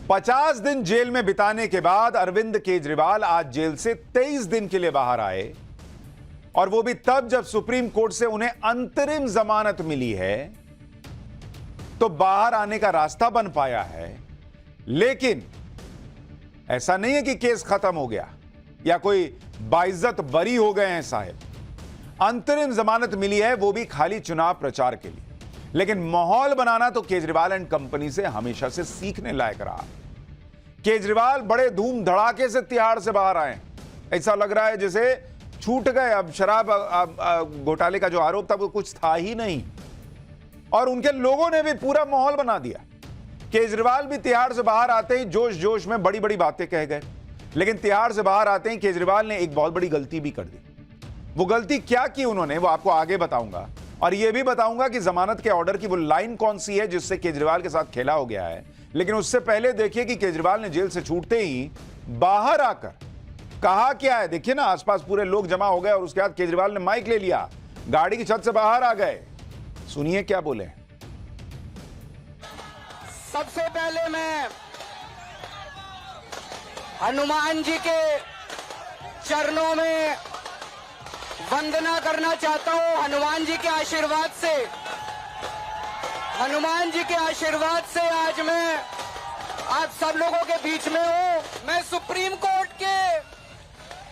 50 दिन जेल में बिताने के बाद अरविंद केजरीवाल आज जेल से 23 दिन के लिए बाहर आए, और वो भी तब जब सुप्रीम कोर्ट से उन्हें अंतरिम जमानत मिली है, तो बाहर आने का रास्ता बन पाया है। लेकिन ऐसा नहीं है कि केस खत्म हो गया या कोई बाइज्जत बरी हो गए हैं साहब। अंतरिम जमानत मिली है, वो भी खाली चुनाव प्रचार के लिए। लेकिन माहौल बनाना तो केजरीवाल एंड कंपनी से हमेशा से सीखने लायक रहा। केजरीवाल बड़े धूम धड़ाके से तिहाड़ से बाहर आए। ऐसा लग रहा है जैसे छूट गए, अब शराब घोटाले का जो आरोप था वो कुछ था ही नहीं, और उनके लोगों ने भी पूरा माहौल बना दिया। केजरीवाल भी तिहाड़ से बाहर आते ही जोश जोश में बड़ी बड़ी बातें कह गए, लेकिन तिहाड़ से बाहर आते ही केजरीवाल ने एक बहुत बड़ी गलती भी कर दी। वो गलती क्या की उन्होंने, वो आपको आगे बताऊंगा, और यह भी बताऊंगा कि जमानत के ऑर्डर की वो लाइन कौन सी है जिससे केजरीवाल के साथ खेला हो गया है। लेकिन उससे पहले देखिए कि केजरीवाल ने जेल से छूटते ही बाहर आकर कहा क्या है। देखिए ना, आसपास पूरे लोग जमा हो गए और उसके बाद केजरीवाल ने माइक ले लिया, गाड़ी की छत से बाहर आ गए। सुनिए क्या बोले। सबसे पहले मैं हनुमान जी के चरणों में वंदना करना चाहता हूं। हनुमान जी के आशीर्वाद से, हनुमान जी के आशीर्वाद से आज मैं आप सब लोगों के बीच में हूं। मैं सुप्रीम कोर्ट के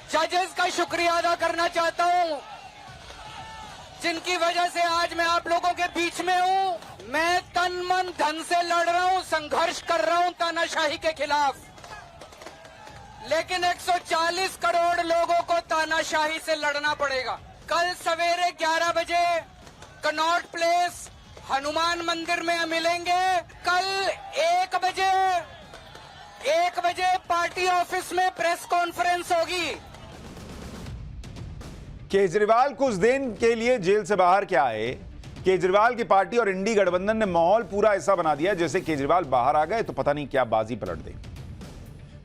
जजेस का शुक्रिया अदा करना चाहता हूं, जिनकी वजह से आज मैं आप लोगों के बीच में हूं। मैं तन मन धन से लड़ रहा हूं, संघर्ष कर रहा हूं तानाशाही के खिलाफ, लेकिन 140 करोड़ लोगों को तानाशाही से लड़ना पड़ेगा। कल सवेरे 11 बजे कनॉट प्लेस हनुमान मंदिर में मिलेंगे। कल 1 बजे पार्टी ऑफिस में प्रेस कॉन्फ्रेंस होगी। केजरीवाल कुछ दिन के लिए जेल से बाहर क्या आए, केजरीवाल की पार्टी और इंडी गठबंधन ने माहौल पूरा ऐसा बना दिया जैसे केजरीवाल बाहर आ गए तो पता नहीं क्या बाजी पलट देंगे।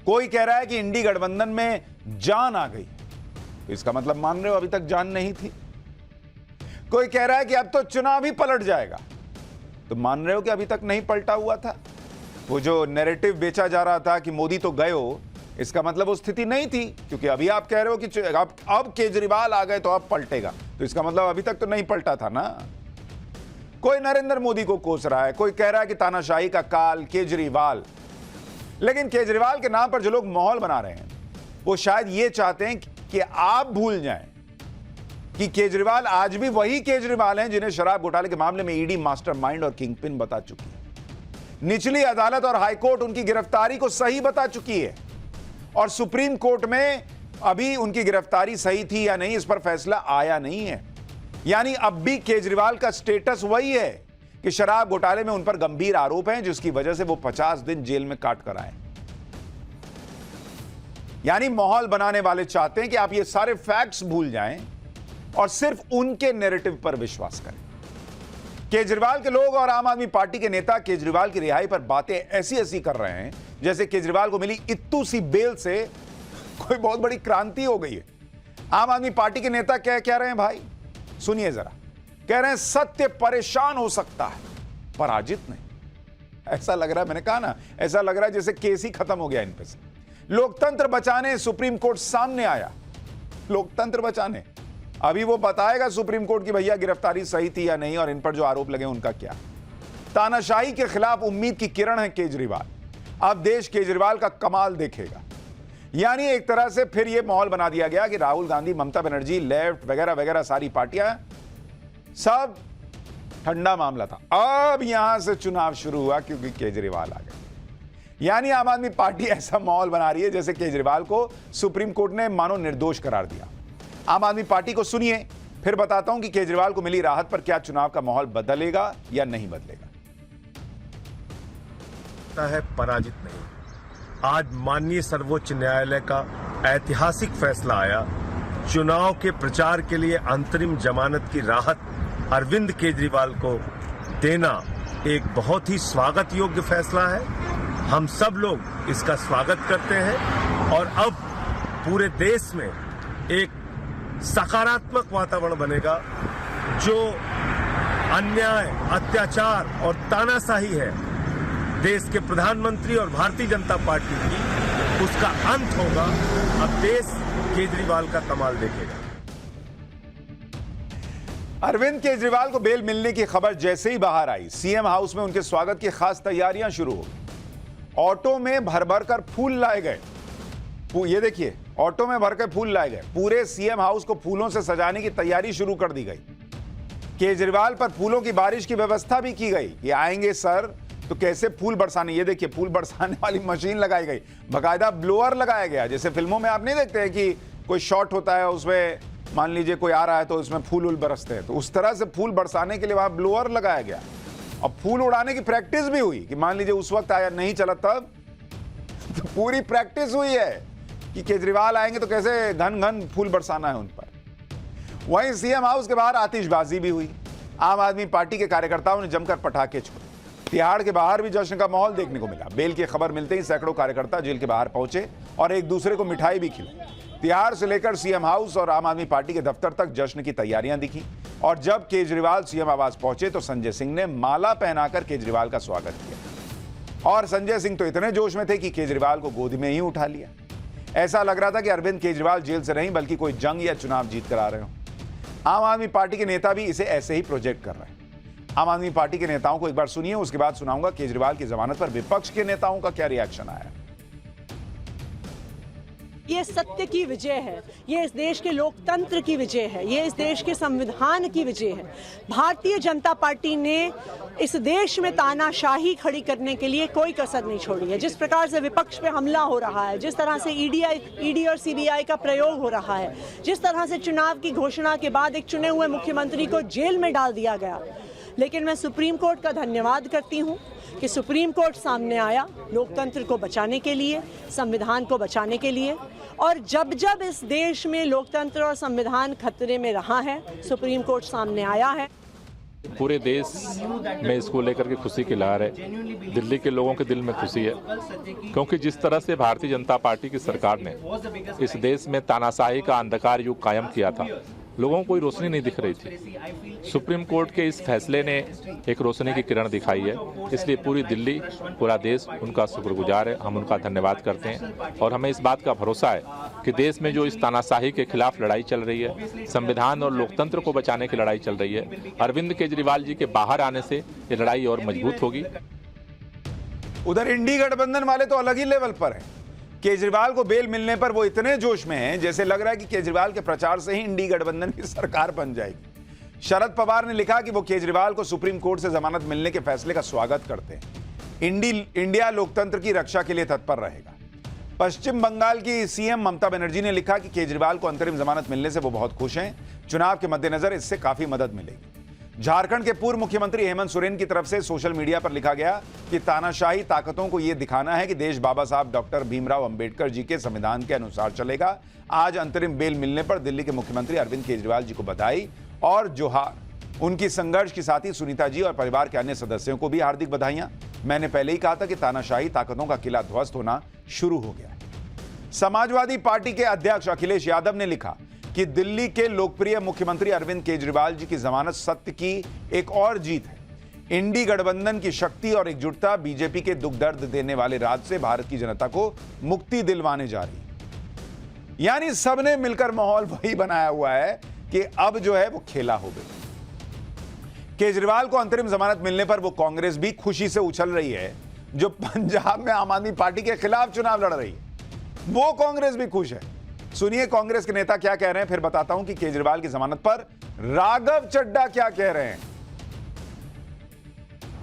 कोई कह रहा है कि इंडी गठबंधन में जान आ गई, तो इसका मतलब मान रहे हो अभी तक जान नहीं थी। कोई कह रहा है कि अब तो चुनाव ही पलट जाएगा, तो मान रहे हो कि अभी तक नहीं पलटा हुआ था। वो जो नैरेटिव बेचा जा रहा था कि मोदी तो गए हो, इसका मतलब वो स्थिति नहीं थी, क्योंकि अभी आप कह रहे हो कि अब केजरीवाल आ गए तो अब पलटेगा, तो इसका मतलब अभी तक तो नहीं पलटा था ना। कोई नरेंद्र मोदी को कोस रहा है, कोई कह रहा है कि तानाशाही का काल केजरीवाल। लेकिन केजरीवाल के नाम पर जो लोग माहौल बना रहे हैं, वो शायद ये चाहते हैं कि आप भूल जाएं कि केजरीवाल आज भी वही केजरीवाल हैं जिन्हें शराब घोटाले के मामले में ईडी मास्टरमाइंड और किंगपिन बता चुकी है। निचली अदालत और हाईकोर्ट उनकी गिरफ्तारी को सही बता चुकी है, और सुप्रीम कोर्ट में अभी उनकी गिरफ्तारी सही थी या नहीं इस पर फैसला आया नहीं है। यानी अब भी केजरीवाल का स्टेटस वही है कि शराब घोटाले में उन पर गंभीर आरोप हैं, जिसकी वजह से वो 50 दिन जेल में काट कर आए। यानी माहौल बनाने वाले चाहते हैं कि आप ये सारे फैक्ट्स भूल जाएं और सिर्फ उनके नैरेटिव पर विश्वास करें। केजरीवाल के लोग और आम आदमी पार्टी के नेता केजरीवाल की रिहाई पर बातें ऐसी ऐसी कर रहे हैं जैसे केजरीवाल को मिली इत्तू सी बेल से कोई बहुत बड़ी क्रांति हो गई है। आम आदमी पार्टी के नेता क्या कह रहे हैं भाई, सुनिए जरा। कह रहे हैं सत्य परेशान हो सकता है, पराजित नहीं। ऐसा लग रहा है, मैंने कहा ना, ऐसा लग रहा है जैसे केस ही खत्म हो गया इन पे से। लोकतंत्र बचाने सुप्रीम कोर्ट सामने आया, लोकतंत्र बचाने। अभी वो बताएगा सुप्रीम कोर्ट की भैया गिरफ्तारी सही थी या नहीं, और इन पर जो आरोप लगे उनका क्या। तानाशाही के खिलाफ उम्मीद की किरण है केजरीवाल। अब देश केजरीवाल का कमाल देखेगा। यानी एक तरह से फिर यह माहौल बना दिया गया कि राहुल गांधी, ममता बनर्जी, लेफ्ट वगैरह वगैरह सारी पार्टियां, सब ठंडा मामला था। अब यहां से चुनाव शुरू हुआ क्योंकि केजरीवाल आ गए। यानी आम आदमी पार्टी ऐसा माहौल बना रही है जैसे केजरीवाल को सुप्रीम कोर्ट ने मानो निर्दोष करार दिया। आम आदमी पार्टी को सुनिए, फिर बताता हूं कि केजरीवाल को मिली राहत पर क्या चुनाव का माहौल बदलेगा या नहीं बदलेगा। है पराजित नहीं। आज माननीय सर्वोच्च न्यायालय का ऐतिहासिक फैसला आया। चुनाव के प्रचार के लिए अंतरिम जमानत की राहत अरविंद केजरीवाल को देना एक बहुत ही स्वागत योग्य फैसला है। हम सब लोग इसका स्वागत करते हैं, और अब पूरे देश में एक सकारात्मक वातावरण बनेगा। जो अन्याय, अत्याचार और तानाशाही है, देश के प्रधानमंत्री और भारतीय जनता पार्टी की, उसका अंत होगा। अब देश केजरीवाल का कमाल देखेगा। अरविंद केजरीवाल को बेल मिलने की खबर जैसे ही बाहर आई, सीएम हाउस में उनके स्वागत की खास तैयारियां शुरू हो गई। ऑटो में भर भर कर फूल लाए गए। ये देखिए, ऑटो में भर कर फूल लाए गए। पूरे सीएम हाउस को फूलों से सजाने की तैयारी शुरू कर दी गई। केजरीवाल पर फूलों की बारिश की व्यवस्था भी की गई। ये आएंगे सर तो कैसे फूल बरसाने, ये देखिए फूल बरसाने वाली मशीन लगाई गई, बाकायदा ब्लोअर लगाया गया। जैसे फिल्मों में आप नहीं देखते हैं कि कोई शॉट होता है, उसमें मान लीजिए कोई आ रहा है तो उसमें फूल बरसते हैं, तो उस तरह से फूल बरसाने के लिए वहां ब्लोअर लगाया गया। अब फूल उड़ाने की प्रैक्टिस भी हुई कि मान लीजिए उस वक्त आया नहीं चला तब, तो पूरी प्रैक्टिस हुई है कि केजरीवाल आएंगे तो कैसे घन घन फूल बरसाना है उन पर। वहीं सीएम हाउस के बाहर आतिशबाजी भी हुई। आम आदमी पार्टी के कार्यकर्ताओं ने जमकर पटाखे छोड़े। तिहाड़ के बाहर भी जश्न का माहौल देखने को मिला। बेल की खबर मिलते ही सैकड़ों कार्यकर्ता जेल के बाहर पहुंचे और एक दूसरे को मिठाई भी खिलाई। तिहाड़ से लेकर सीएम हाउस और आम आदमी पार्टी के दफ्तर तक जश्न की तैयारियां दिखी। और जब केजरीवाल सीएम आवास पहुंचे तो संजय सिंह ने माला पहनाकर केजरीवाल का स्वागत किया। और संजय सिंह तो इतने जोश में थे कि केजरीवाल को गोद में ही उठा लिया। ऐसा लग रहा था कि अरविंद केजरीवाल जेल से नहीं बल्कि कोई जंग या चुनाव जीत कर आ रहे हो। आम आदमी पार्टी के नेता भी इसे ऐसे ही प्रोजेक्ट कर रहे हैं। आम आदमी पार्टी के नेताओं को एक बार सुनिए, उसके बाद सुनाऊंगा केजरीवाल की जमानत पर विपक्ष के नेताओं का क्या रिएक्शन आया। ये सत्य की विजय है, ये इस देश के लोकतंत्र की विजय है, ये इस देश के संविधान की विजय है। भारतीय जनता पार्टी ने इस देश में तानाशाही खड़ी करने के लिए कोई कसर नहीं छोड़ी है। जिस प्रकार से विपक्ष पे हमला हो रहा है, जिस तरह से ईडी और सीबीआई का प्रयोग हो रहा है, जिस तरह से चुनाव की घोषणा के बाद एक चुने हुए मुख्यमंत्री को जेल में डाल दिया गया, लेकिन मैं सुप्रीम कोर्ट का धन्यवाद करती हूं कि सुप्रीम कोर्ट सामने आया लोकतंत्र को बचाने के लिए, संविधान को बचाने के लिए। और जब जब इस देश में लोकतंत्र और संविधान खतरे में रहा है, सुप्रीम कोर्ट सामने आया है। पूरे देश में इसको लेकर के खुशी की लहर है। दिल्ली के लोगों के दिल में खुशी है, क्योंकि जिस तरह से भारतीय जनता पार्टी की सरकार ने इस देश में तानाशाही का अंधकार युग कायम किया था, लोगों को कोई रोशनी नहीं दिख रही थी। सुप्रीम कोर्ट के इस फैसले ने एक रोशनी की किरण दिखाई है। इसलिए पूरी दिल्ली, पूरा देश उनका शुक्रगुजार है। हम उनका धन्यवाद करते हैं और हमें इस बात का भरोसा है कि देश में जो इस तानाशाही के खिलाफ लड़ाई चल रही है, संविधान और लोकतंत्र को बचाने की लड़ाई चल रही है, अरविंद केजरीवाल जी के बाहर आने से ये लड़ाई और मजबूत होगी। उधर इंडी गठबंधन वाले तो अलग ही लेवल पर हैं। केजरीवाल को बेल मिलने पर वो इतने जोश में हैं जैसे लग रहा है कि केजरीवाल के प्रचार से ही इंडी गठबंधन की सरकार बन जाएगी। शरद पवार ने लिखा कि वो केजरीवाल को सुप्रीम कोर्ट से जमानत मिलने के फैसले का स्वागत करते हैं। इंडिया लोकतंत्र की रक्षा के लिए तत्पर रहेगा। पश्चिम बंगाल की सीएम ममता बनर्जी ने लिखा कि केजरीवाल को अंतरिम जमानत मिलने से वो बहुत खुश हैं। चुनाव के मद्देनजर इससे काफी मदद मिलेगी। झारखंड के पूर्व मुख्यमंत्री हेमंत सोरेन की तरफ से सोशल मीडिया पर लिखा गया कि तानाशाही ताकतों को यह दिखाना है कि देश बाबा साहब डॉक्टर भीमराव अंबेडकर जी के संविधान के अनुसार चलेगा। आज अंतरिम बेल मिलने पर दिल्ली के मुख्यमंत्री अरविंद केजरीवाल जी को बधाई और जोहार। उनकी संघर्ष की साथी सुनीता जी और परिवार के अन्य सदस्यों को भी हार्दिक बधाइयां। मैंने पहले ही कहा था कि तानाशाही ताकतों का किला ध्वस्त होना शुरू हो गया है। समाजवादी पार्टी के अध्यक्ष अखिलेश यादव ने लिखा कि दिल्ली के लोकप्रिय मुख्यमंत्री अरविंद केजरीवाल जी की जमानत सत्य की एक और जीत है। इंडी गठबंधन की शक्ति और एकजुटता बीजेपी के दुख दर्द देने वाले राज से भारत की जनता को मुक्ति दिलवाने जा रही है। यानी सबने मिलकर माहौल वही बनाया हुआ है कि अब जो है वो खेला हो गया। केजरीवाल को अंतरिम जमानत मिलने पर वो कांग्रेस भी खुशी से उछल रही है, जो पंजाब में आम आदमी पार्टी के खिलाफ चुनाव लड़ रही है। वो कांग्रेस भी खुश है। सुनिए कांग्रेस के नेता क्या कह रहे हैं, फिर बताता हूं कि केजरीवाल की जमानत पर राघव चड्ढा क्या कह रहे हैं।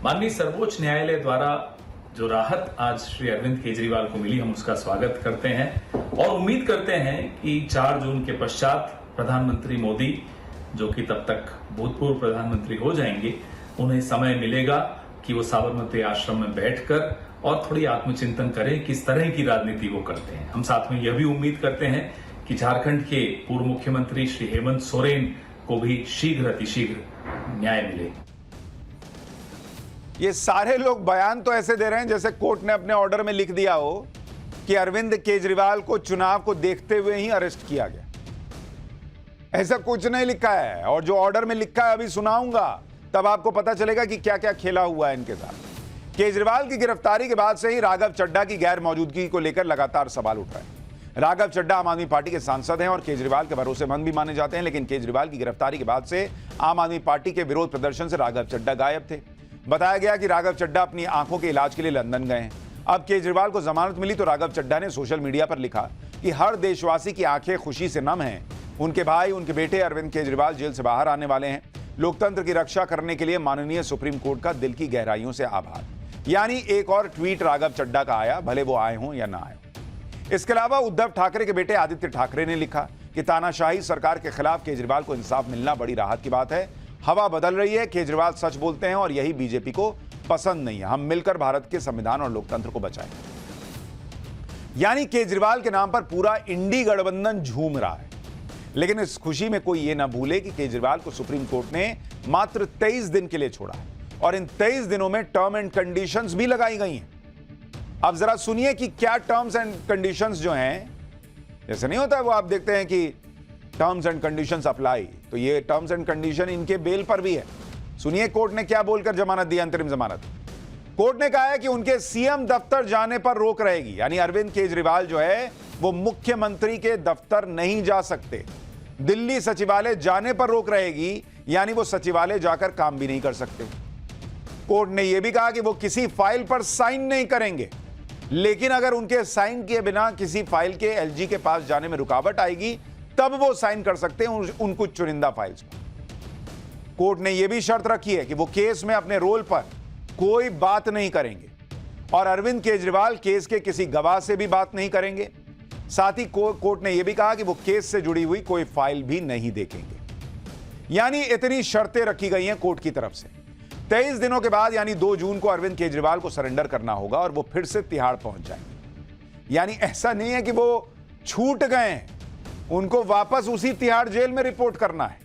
माननीय सर्वोच्च न्यायालय द्वारा जो राहत आज श्री अरविंद केजरीवाल को मिली, हम उसका स्वागत करते हैं और उम्मीद करते हैं कि 4 जून के पश्चात प्रधानमंत्री मोदी, जो कि तब तक भूतपूर्व प्रधानमंत्री हो जाएंगे, उन्हें समय मिलेगा कि वो साबरमती आश्रम में बैठकर और थोड़ी आत्मचिंतन करें किस तरह की राजनीति वो करते हैं। हम साथ में यह भी उम्मीद करते हैं कि झारखंड के पूर्व मुख्यमंत्री श्री हेमंत सोरेन को भी शीघ्र अतिशीघ्र न्याय मिले। ये सारे लोग बयान तो ऐसे दे रहे हैं जैसे कोर्ट ने अपने ऑर्डर में लिख दिया हो कि अरविंद केजरीवाल को चुनाव को देखते हुए ही अरेस्ट किया गया। ऐसा कुछ नहीं लिखा है, और जो ऑर्डर में लिखा है अभी सुनाऊंगा, तब आपको पता चलेगा कि क्या क्या खेला हुआ है इनके साथ। केजरीवाल की गिरफ्तारी के बाद से ही राघव चड्ढा की गैर मौजूदगी को लेकर लगातार सवाल उठ रहे हैं। राघव चड्ढा आम आदमी पार्टी के सांसद हैं और केजरीवाल के भरोसेमंद भी माने जाते हैं, लेकिन केजरीवाल की गिरफ्तारी के बाद से आम आदमी पार्टी के विरोध प्रदर्शन से राघव चड्ढा गायब थे। बताया गया कि राघव चड्ढा अपनी आंखों के इलाज के लिए लंदन गए हैं। अब केजरीवाल को जमानत मिली तो राघव चड्ढा ने सोशल मीडिया पर लिखा कि हर देशवासी की आंखें खुशी से नम हैं। उनके भाई, उनके बेटे अरविंद केजरीवाल जेल से बाहर आने वाले हैं। लोकतंत्र की रक्षा करने के लिए माननीय सुप्रीम कोर्ट का दिल की गहराइयों से आभार। यानी एक और ट्वीट राघव चड्ढा का आया, भले वो आए हों या ना आए। इसके अलावा उद्धव ठाकरे के बेटे आदित्य ठाकरे ने लिखा कि तानाशाही सरकार के खिलाफ केजरीवाल को इंसाफ मिलना बड़ी राहत की बात है। हवा बदल रही है, केजरीवाल सच बोलते हैं और यही बीजेपी को पसंद नहीं है। हम मिलकर भारत के संविधान और लोकतंत्र को बचाएं। यानी केजरीवाल के नाम पर पूरा इंडी गठबंधन झूम रहा है। लेकिन इस खुशी में कोई यह ना भूले कि केजरीवाल को सुप्रीम कोर्ट ने मात्र 23 दिन के लिए छोड़ा है और इन 23 दिनों में टर्म एंड कंडीशंस भी लगाई गई हैं। अब जरा सुनिए कि क्या टर्म्स एंड कंडीशंस जो हैं, जैसे नहीं होता वो आप देखते हैं कि टर्म्स एंड कंडीशंस अप्लाई, तो ये टर्म्स एंड कंडीशन इनके बेल पर भी है। सुनिए कोर्ट ने क्या बोलकर जमानत दी, अंतरिम जमानत। कोर्ट ने कहा है कि उनके सीएम दफ्तर जाने पर रोक रहेगी, यानी अरविंद केजरीवाल जो है वो मुख्यमंत्री के दफ्तर नहीं जा सकते। दिल्ली सचिवालय जाने पर रोक रहेगी, यानी वो सचिवालय जाकर काम भी नहीं कर सकते। कोर्ट ने यह भी कहा कि वो किसी फाइल पर साइन नहीं करेंगे, लेकिन अगर उनके साइन किए बिना किसी फाइल के एलजी के पास जाने में रुकावट आएगी तब वो साइन कर सकते हैं उन कुछ चुनिंदा फाइल्स पर। कोर्ट ने यह भी शर्त रखी है कि वो केस में अपने रोल पर कोई बात नहीं करेंगे और अरविंद केजरीवाल केस के किसी गवाह से भी बात नहीं करेंगे। साथ ही कोर्ट ने यह भी कहा कि वो केस से जुड़ी हुई कोई फाइल भी नहीं देखेंगे। यानी इतनी शर्तें रखी गई हैं कोर्ट की तरफ से। 23 दिनों के बाद यानी 2 जून को अरविंद केजरीवाल को सरेंडर करना होगा और वो फिर से तिहाड़ पहुंच जाएंगे। यानी ऐसा नहीं है कि वो छूट गए हैं, उनको वापस उसी तिहाड़ जेल में रिपोर्ट करना है।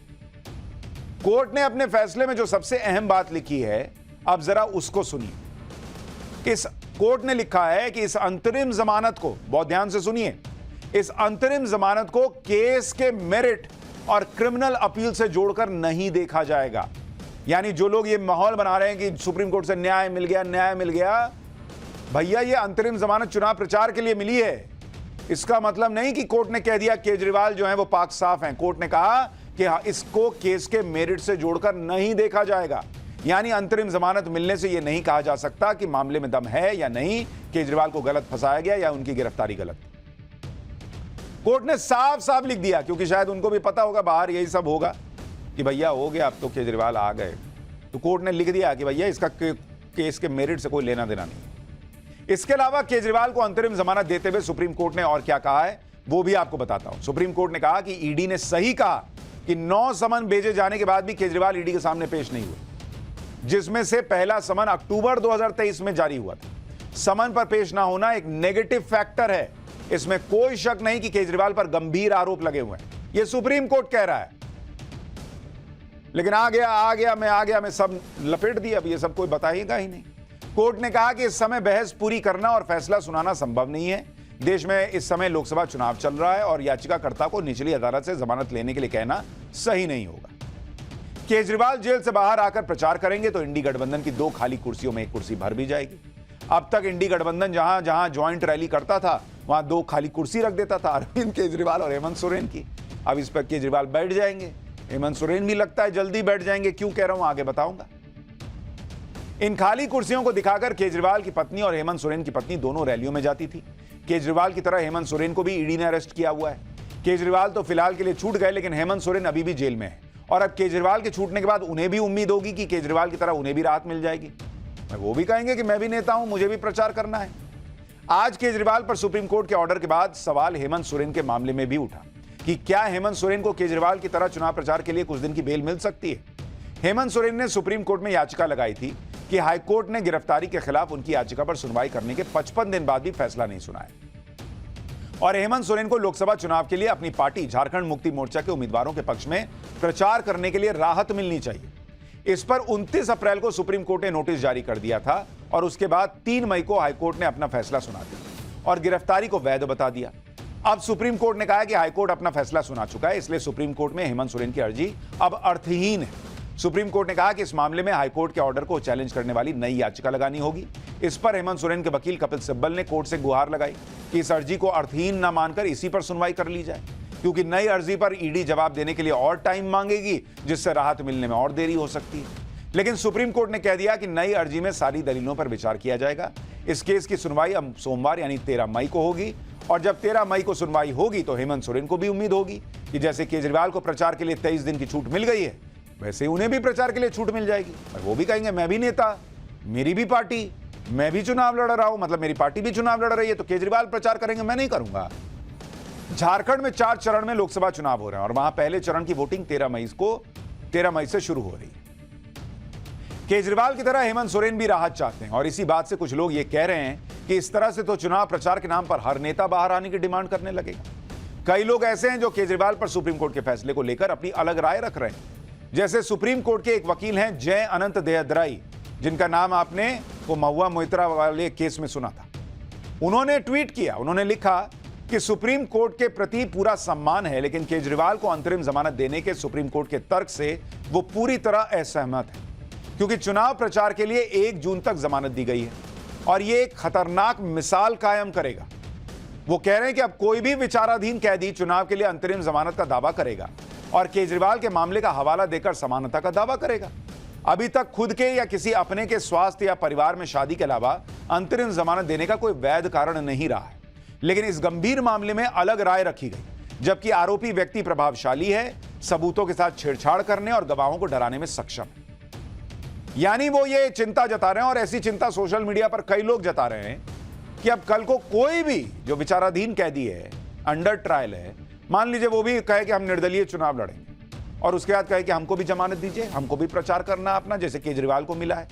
कोर्ट ने अपने फैसले में जो सबसे अहम बात लिखी है, अब जरा उसको सुनिए। इस कोर्ट ने लिखा है कि इस अंतरिम जमानत को, बहुत ध्यान से सुनिए, इस अंतरिम जमानत को केस के मेरिट और क्रिमिनल अपील से जोड़कर नहीं देखा जाएगा। यानी जो लोग ये माहौल बना रहे हैं कि सुप्रीम कोर्ट से न्याय मिल गया, भैया ये अंतरिम जमानत चुनाव प्रचार के लिए मिली है। इसका मतलब नहीं कि कोर्ट ने कह दिया केजरीवाल जो है वो पाक साफ हैं। कोर्ट ने कहा कि इसको केस के मेरिट से जोड़कर नहीं देखा जाएगा। यानी अंतरिम जमानत मिलने से यह नहीं कहा जा सकता कि मामले में दम है या नहीं, केजरीवाल को गलत फंसाया गया या उनकी गिरफ्तारी गलत। कोर्ट ने साफ साफ लिख दिया, क्योंकि शायद उनको भी पता होगा बाहर यही सब होगा कि भैया हो गया, अब तो केजरीवाल आ गए, तो कोर्ट ने लिख दिया कि भैया इसका केस के मेरिट से कोई लेना देना नहीं। इसके अलावा केजरीवाल को अंतरिम जमानत देते हुए सुप्रीम कोर्ट ने और क्या कहा है वो भी आपको बताता हूं। सुप्रीम कोर्ट ने कहा कि ईडी ने सही कहा कि 9 समन भेजे जाने के बाद भी केजरीवाल ईडी के सामने पेश नहीं हुए, जिसमें से पहला समन अक्टूबर 2023 में जारी हुआ था। समन पर पेश ना होना एक नेगेटिव फैक्टर है, इसमें कोई शक नहीं कि केजरीवाल पर गंभीर आरोप लगे हुए हैं, यह सुप्रीम कोर्ट कह रहा है। लेकिन आ गया मैं सब लपेट दिया, अब ये सब कोई बताएगा ही नहीं। कोर्ट ने कहा कि इस समय बहस पूरी करना और फैसला सुनाना संभव नहीं है। देश में इस समय लोकसभा चुनाव चल रहा है और याचिकाकर्ता को निचली अदालत से जमानत लेने के लिए कहना सही नहीं होगा। केजरीवाल जेल से बाहर आकर प्रचार करेंगे तो इंडी गठबंधन की 2 खाली कुर्सियों में 1 कुर्सी भर भी जाएगी। अब तक इंडी गठबंधन जहां जहां ज्वाइंट रैली करता था वहां 2 खाली कुर्सी रख देता था, अरविंद केजरीवाल और हेमंत सोरेन की। अब इस पर केजरीवाल बैठ जाएंगे, हेमंत सोरेन भी लगता है जल्दी बैठ जाएंगे। क्यों कह रहा हूं आगे बताऊंगा। इन खाली कुर्सियों को दिखाकर केजरीवाल की पत्नी और हेमंत सोरेन की पत्नी दोनों रैलियों में जाती थी। केजरीवाल की तरह हेमंत सोरेन को भी ईडी ने अरेस्ट किया हुआ है। केजरीवाल तो फिलहाल के लिए छूट गए, लेकिन हेमंत सोरेन अभी भी जेल में है और अब केजरीवाल के छूटने के बाद उन्हें भी उम्मीद होगी कि केजरीवाल की तरह उन्हें भी राहत मिल जाएगी। वो भी कहेंगे कि मैं भी नेता हूं, मुझे भी प्रचार करना है। आज केजरीवाल पर सुप्रीम कोर्ट के ऑर्डर के बाद सवाल हेमंत सोरेन के मामले में भी उठा कि क्या हेमंत सोरेन को केजरीवाल की तरह चुनाव प्रचार के लिए कुछ दिन की बेल मिल सकती है। हेमंत सोरेन ने सुप्रीम कोर्ट में याचिका लगाई थी कि हाईकोर्ट ने गिरफ्तारी के खिलाफ उनकी याचिका पर सुनवाई करने के 55 दिन बाद भी फैसला नहीं सुनाया और हेमंत सोरेन को लोकसभा चुनाव के लिए अपनी पार्टी झारखंड मुक्ति मोर्चा के उम्मीदवारों के पक्ष में प्रचार करने के लिए राहत मिलनी चाहिए। इस पर 29 अप्रैल को सुप्रीम कोर्ट ने नोटिस जारी कर दिया था और उसके बाद 3 मई को हाईकोर्ट ने अपना फैसला सुना दिया और गिरफ्तारी को वैध बता दिया। अब सुप्रीम कोर्ट ने कहा है कि हाईकोर्ट अपना फैसला सुना चुका है, इसलिए सुप्रीम कोर्ट में हेमंत सोरेन की अर्जी अब अर्थहीन है। सुप्रीम कोर्ट ने कहा कि इस मामले में हाईकोर्ट के ऑर्डर को चैलेंज करने वाली नई याचिका लगानी होगी। इस पर हेमंत सोरेन के वकील कपिल सिब्बल ने कोर्ट से गुहार लगाई कि इस अर्जी को अर्थहीन न मानकर इसी पर सुनवाई कर ली जाए, क्योंकि नई अर्जी पर ईडी जवाब देने के लिए और टाइम मांगेगी, जिससे राहत मिलने में और देरी हो सकती है। लेकिन सुप्रीम कोर्ट ने कह दिया कि नई अर्जी में सारी दलीलों पर विचार किया जाएगा। इस केस की सुनवाई अब सोमवार यानी 13 मई को होगी, और जब 13 मई को सुनवाई होगी तो हेमंत सोरेन को भी उम्मीद होगी कि जैसे केजरीवाल को प्रचार के लिए 23 दिन की छूट मिल गई है, वैसे उन्हें भी प्रचार के लिए छूट मिल जाएगी। और वो भी कहेंगे मैं भी नेता, मेरी भी पार्टी, मैं भी चुनाव लड़ रहा हूं, मतलब मेरी पार्टी भी चुनाव लड़ रही है, तो केजरीवाल प्रचार करेंगे, मैं नहीं करूंगा। झारखंड में 4 चरण में लोकसभा चुनाव हो रहे हैं और वहां पहले चरण की वोटिंग 13 मई से शुरू हो रही है। केजरीवाल की तरह हेमंत सोरेन भी राहत चाहते हैं और इसी बात से कुछ लोग ये कह रहे हैं कि इस तरह से तो चुनाव प्रचार के नाम पर हर नेता बाहर आने की डिमांड करने लगेगा। कई लोग ऐसे हैं जो केजरीवाल पर सुप्रीम कोर्ट के फैसले को लेकर अपनी अलग राय रख रहे हैं। जैसे सुप्रीम कोर्ट के एक वकील हैं जय अनंत देहदराई, जिनका नाम आपने वो महुआ मोइत्रा वाले केस में सुना था। उन्होंने ट्वीट किया, उन्होंने लिखा कि सुप्रीम कोर्ट के प्रति पूरा सम्मान है, लेकिन केजरीवाल को अंतरिम जमानत देने के सुप्रीम कोर्ट के तर्क से वो पूरी तरह असहमत है, क्योंकि चुनाव प्रचार के लिए 1 जून तक जमानत दी गई है और ये एक खतरनाक मिसाल कायम करेगा। वो कह रहे हैं कि अब कोई भी विचाराधीन कैदी चुनाव के लिए अंतरिम जमानत का दावा करेगा और केजरीवाल के मामले का हवाला देकर समानता का दावा करेगा। अभी तक खुद के या किसी अपने के स्वास्थ्य या परिवार में शादी के अलावा अंतरिम जमानत देने का कोई वैध कारण नहीं रहा है, लेकिन इस गंभीर मामले में अलग राय रखी गई, जबकि आरोपी व्यक्ति प्रभावशाली है, सबूतों के साथ छेड़छाड़ करने और गवाहों को डराने में सक्षम है। यानी वो ये चिंता जता रहे हैं और ऐसी चिंता सोशल मीडिया पर कई लोग जता रहे हैं कि अब कल को कोई भी जो विचाराधीन कैदी है, अंडर ट्रायल है, मान लीजिए वो भी कहे कि हम निर्दलीय चुनाव लड़ेंगे और उसके बाद कहे कि हमको भी जमानत दीजिए, हमको भी प्रचार करना अपना, जैसे केजरीवाल को मिला है।